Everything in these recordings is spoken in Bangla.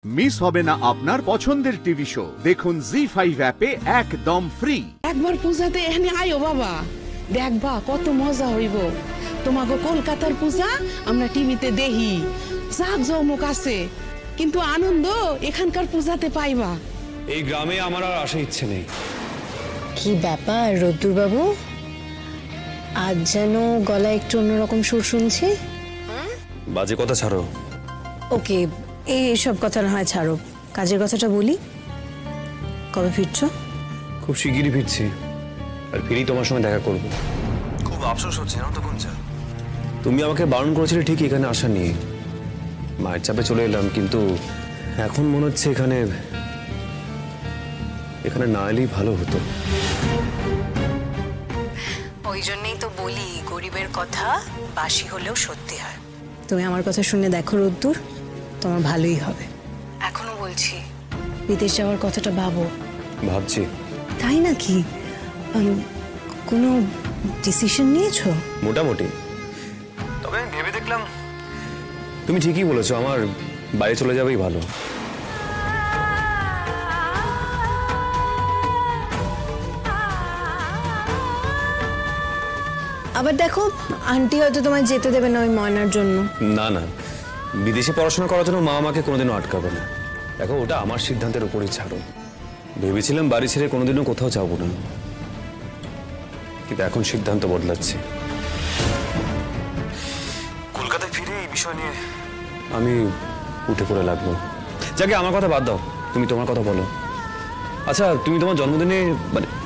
মিস হবে না আপনার পছন্দের টিভি শো। দেখুন জি5 অ্যাপে একদম ফ্রি। একবার পূজাতে এখানে আয়ো বাবা, দেখবা কত মজা হইব। তোমাকে কলকাতার পূজা আমরা টিভিতে দেখি, জাঁকজমক আছে, কিন্তু আনন্দ এখানকার পূজাতে পাইবা। এই গ্রামে আমার আর আসার ইচ্ছে নেই। কি ব্যাপার রদ্দুর বাবু, আজ যেন গলায় একটু অন্যরকম সুর শুনছি। বাজে কথা ছাড়ো। ওকে, এইসব কথা না হয় ছাড়ো, কাজের কথাটা বলি। কবে ফিরছো? খুব শিগগিরই ফিরছি, আর ফিরেই তোমার সঙ্গে দেখা করব। খুব আফসোস হচ্ছে না তো কুঞ্জা, তুমি আমাকে বারণ করেছিলে ঠিক এখানে আসা নিয়ে। মায়ের চাপে চলে এলাম, কিন্তু এখন মনে হচ্ছে এখানে না এলেই ভালো হতো। ওই জন্যই তো বলি, গরিবের কথা বাসি হলেও সত্যি হয়। তুমি আমার কথা শুনে দেখো রদ্দুর, তোমার ভালোই হবে। এখনো বলছি, বিদেশ যাওয়ার কথাটা ভাবো। ভাবছি। তাই নাকি? কোনো ডিসিশন নিয়েছো? মোটামুটি, তবে আমি ভেবে দেখলাম তুমি ঠিকই বলেছো, আমার বাইরে চলে যাবেই ভালো। আবার দেখো, আন্টি হয়তো তোমায় যেতে দেবে না ওই ময়নার জন্য। না না, বিদেশে পড়াশোনা করার জন্য মা আমাকে কোনোদিনও আটকাবে না। দেখো, ওটা আমার সিদ্ধান্তের উপরই ছাড়ো। ভেবেছিলাম বাড়ি ছেড়ে কোনোদিনও কোথাও যাবো না, কিন্তু এখন সিদ্ধান্ত বদলাচ্ছি। কলকাতায় ফিরে এই বিষয় নিয়ে আমি উঠে পড়ে লাগবো। যাকে আমার কথা বাদ দাও, তুমি তোমার কথা বলো। আচ্ছা, তুমি তোমার জন্মদিনে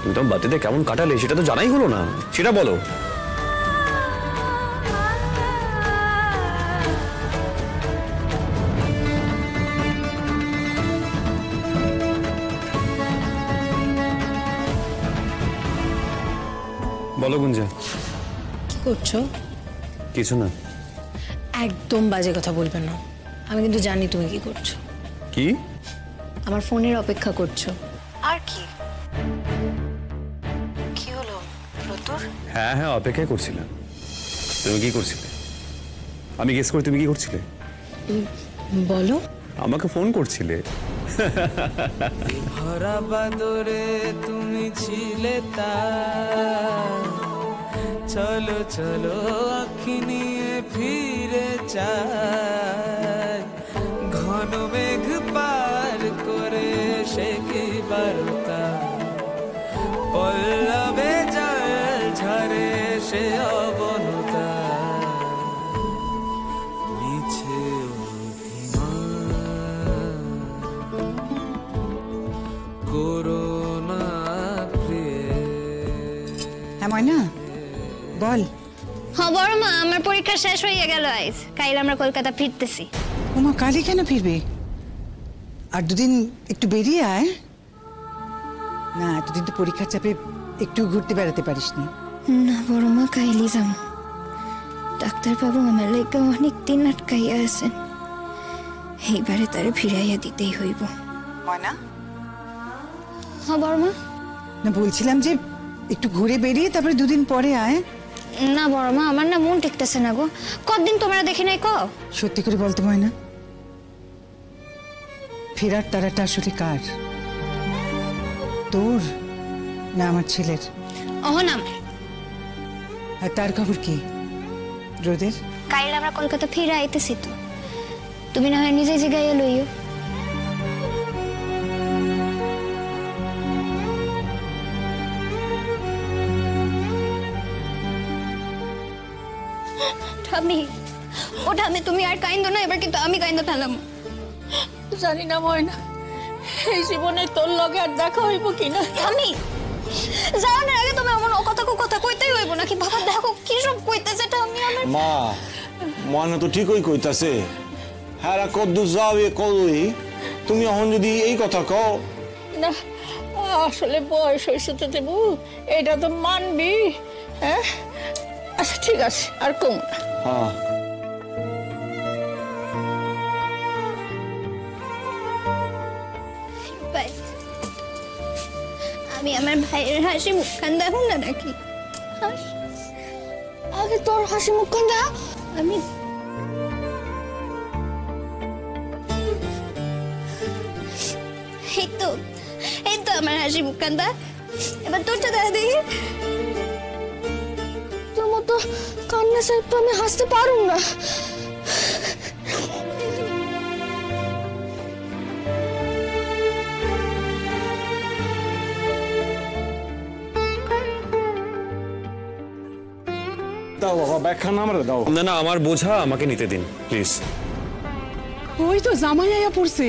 তুমি তোমার বার্থডেতে কেমন কাটালে সেটা তো জানাই হলো না, সেটা বলো। বলো গুঞ্জা। কি করছো? কিছু না। একদম বাজে কথা বলবে না, আমি কিন্তু জানি তুমি কি করছো। কি? আমার ফোনের অপেক্ষা করছো। আর কি কি হলো রতুর? হ্যাঁ হ্যাঁ, অপেক্ষাই করছিলাম। তুমি কি করছিলে? আমি গেস করি তুমি কি করছিলে। বলো। আমাকে ফোন করছিলে। ভরা বাদরে তুমি ছিলে তার, চলো চলো আঁখি নিয়ে ফিরে চাই, ঘন মেঘ পার করে সে কি বারতা, পল্লবে জল ঝরে সে অবনতা, মিছে করোনা প্রিয়ে। হ্যাঁ ময়না, বল। হ্যাঁ বড় মা, আমার পরীক্ষা শেষ হয়ে গেল আজ, কাল আমরা কলকাতা ফিরতেছি। ওমা, কালই কেন ফিরবে? আর দুদিন একটু বেরিয়ে আয় না, এতদিন তো পরীক্ষার চাপে একটু ঘুরতে বেড়াতে পারিসনি। না বড় মা, কাইলি যাম। ডাক্তারবাবু আমার লেগে অনেক দিন আটকাইয়া আছেন, এইবারে তারে ফিরাইয়া দিতেই হইব। ময়না। হ্যাঁ বড় মা। না, বলছিলাম যে একটু ঘুরে বেরিয়ে তারপরে দুদিন পরে আয়। না বড় মা, আমার না মন টিকতেছে না গো, কতদিন তোমরা দেখি নাই। সত্যি করে বলতে ময়না, ফেরার তারাটা আসলে কার, তোর না আমার ছেলের? অহন আমার। আর তার খবর কি রোদের? কাইল আমরা কলকাতা ফিরে আইতেছি, তো তুমি না হয় নিজে জিগাইয়া লইও। ওটা আমি, তুমি আর কাইন্দ না, এবার কিন্তু আমি কাইন্দ ঠালাম। জানি না ময়না, এই জীবনে তোর লগে আর দেখা হইব কিনা। আমি যাওয়ার আগে তুমি এমন কথা কইতেই হইব নাকি? বাবা দেখো কি সব কইতেছে, এটা আমি আমার মা, ময়না তো ঠিকই কইতাছে। হ্যাঁ, কদ্দুর যাবে কই, তুমি এখন যদি এই কথা কও। না আসলে বয়স হয়েছে তো দেবু, এটা তো মানবি। হ্যাঁ আচ্ছা ঠিক আছে, আর কম না। হ্যাঁ, আমি আমার ভাইয়ের হাসি মুখখান দেখুন না নাকি? আগে তোর হাসি মুখখান দেখ। আমি এই তো আমার হাসি মুখখানটা। এবার তোরটা দেখা দেখি। তোর মতো কান্না সাহেব তো আমি হাসতে পারুম না। দাও বাবা, ব্যাখ্যা আমার দাও। না না, আমার বোঝা আমাকে নিতে দিন প্লিজ। ওই তো জামাই আয়া পড়ছে।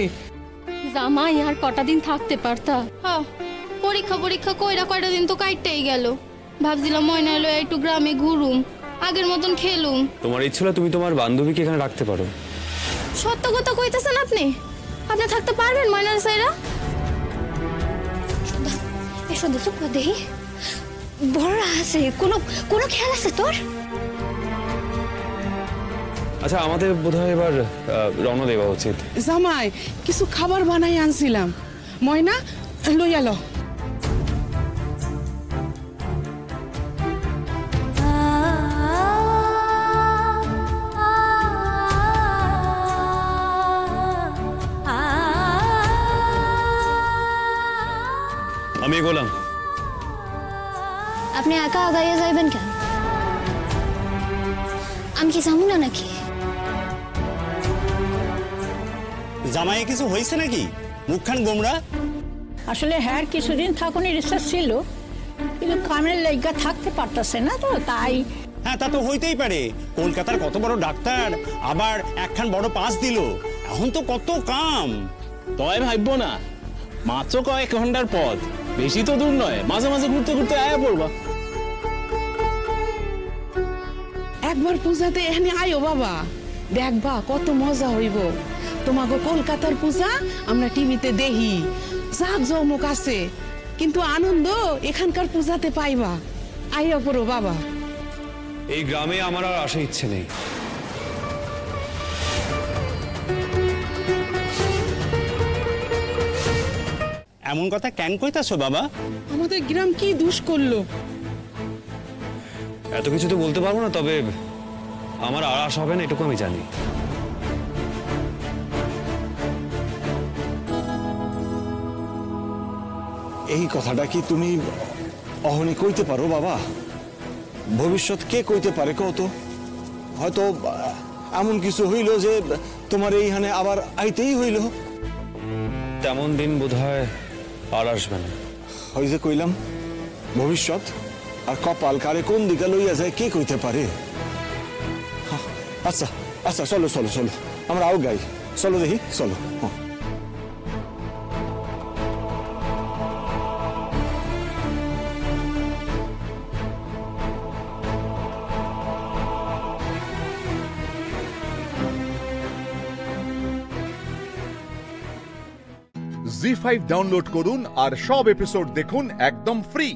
জামাই আর কটা দিন থাকতে পারতা? হ্যাঁ, পরীক্ষা কইরা কয়টা দিন তো কাটতেই গেল। ভাবছিলাম ময়না এলো একটু গ্রামে ঘুরুম, আগের মতন খেলুম। তোমার ইচ্ছে হলে তুমি তোমার বান্ধবীকে এখানে রাখতে পারো। সত্য কথা কইতেছেন আপনি? আপনি থাকতে পারবেন ময়নার সাইরা? এসো দেখো দেখি, বড় আছে কোনো খেয়াল আছে তোর? আচ্ছা, আমাদের বোধহয় এবার রওনা দেওয়া উচিত। জামাই কিছু খাবার বানাই আনছিলাম, ময়না লইয়া লো। আমি এগোলাম। আপনি একা আগাইয়া যাইবেন কেন? আমি কি যাবো না নাকি? জামাইয়ে কিছু হয়েছে নাকি? মুখখান গোমরা। আসলে হ্যাঁ কিছুদিন থাকুনের ইচ্ছা ছিল, কিন্তু কামের লাইগা থাকতে পারতেছে না তো তাই। হ্যাঁ, তা তো হইতেই পারে। কলকাতার কত বড় ডাক্তার, আবার একখান বড় পাস দিল, এখন তো কত কাম। তয় ভাবব না, মাত্র কয়েক ঘন্টার পথ, বেশি তো দূর নয়। মাঝে মাঝে ঘুরতে ঘুরতে আয়া পড়বা। একবার পূজাতে এখানে আয়ো বাবা, দেখবা কত মজা হইব। তোমাকে কলকাতার পূজা আমরা টিভিতে দেখি, জাক জমক আছে, কিন্তু আনন্দ এখানকার পূজাতে পাইবা। আইয়া পড়ো বাবা। এই গ্রামে আমার আর আসার ইচ্ছে নেই। এমন কথা কেন কইতাছো বাবা? আমাদের গ্রাম কি দোষ করলো? এত কিছু তো বলতে পারবো না, তবে আমার আর আশা হবে না এটুকু আমি জানি। এই কথাটা কি তুমি অহনি কইতে পারো বাবা? ভবিষ্যৎ কে কইতে পারে কত? হয়তো এমন কিছু হইল যে তোমার এইখানে আবার আইতেই হইল। তেমন দিন বোধহয় আর আসবে না। ওই যে কইলাম, ভবিষ্যৎ আর কপাল কারে কোন দিকে লইয়া যায় কে কইতে পারে। আচ্ছা আচ্ছা, চলো চলো চলো, আমরা আও গাই। চলো দেখি, চলো। জি5 ডাউনলোড করুন আর সব এপিসোড দেখুন একদম ফ্রি।